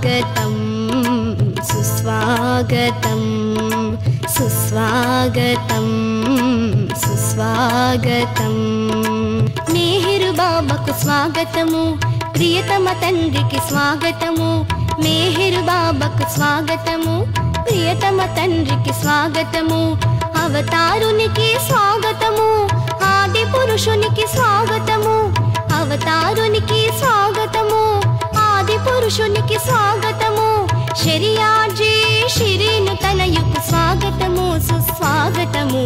సుస్వాగతం సుస్వాగతం సుస్వాగతం సుస్వాగతం మేహిరు బాబాకు స్వాగతము ప్రియతమ తండ్రికి స్వాగతము మేహిరు బాబాకు స్వాగతము ప్రియతమ తండ్రికి స్వాగతము అవతారునికి స్వాగతము ఆది పురుషునికి స్వాగతము అవతారునికి స్వాగతము ఆది పురుషునికి స్వాగతము షరియాజీ షిరీను తనయుకు స్వాగతము సుస్వాగతము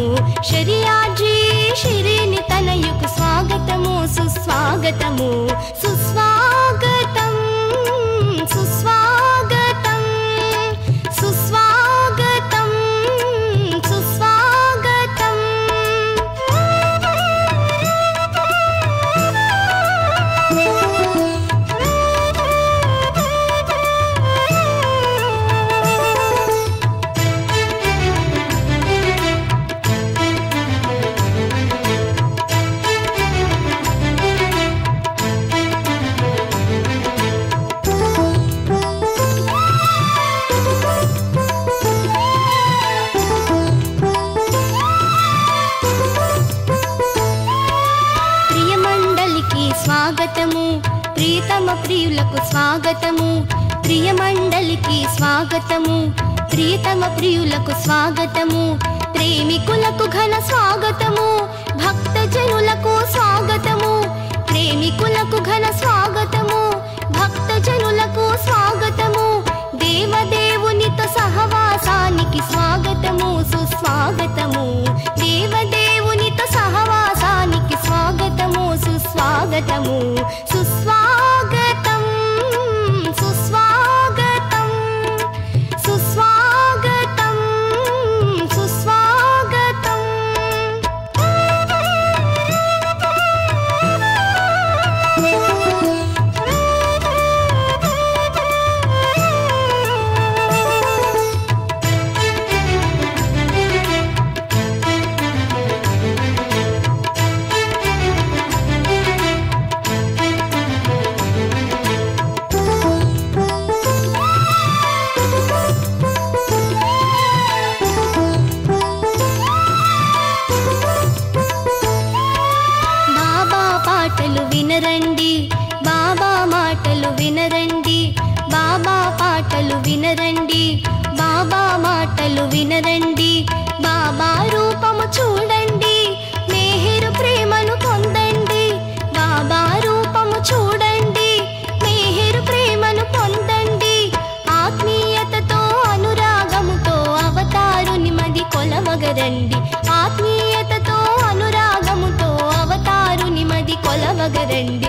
షరియాజీ షిరీని తనయుకు స్వాగతము సుస్వాగతము సుస్వాగతం సుస్వాగతం సుస్వాగతం సుస్వాగతం స్వాగతము ప్రియతమ ప్రియులకు స్వాగతము ప్రియమండలికి స్వాగతము ప్రియతమ ప్రియులకు స్వాగతము ప్రేమికులకు ఘన స్వాగతము భక్తజనులకు స్వాగతము ప్రేమికులకు ఘన స్వాగతము భక్తజనులకు స్వాగతము దేవదేవునితో సహవాసానికి స్వాగతము సుస్వాగతము దేవదేవునితో సహవాసానికి స్వాగతము సుస్వాగతము సుస్వాగతం సుస్వాగతం సుస్వాగతం సుస్వాగతం వినరండి బాబా మాటలు వినరండి బాబా పాటలు వినరండి బాబా మాటలు వినరండి బాబా రూపము చూడండి మేహిరు ప్రేమను పొందండి బాబా రూపము చూడండి మేహిరు ప్రేమను పొందండి ఆత్మీయతతో అనురాగముతో అవతారుని మది కొలవగరండి ఆత్మీయతతో అనురాగముతో అవతారుని మది కొలవగరండి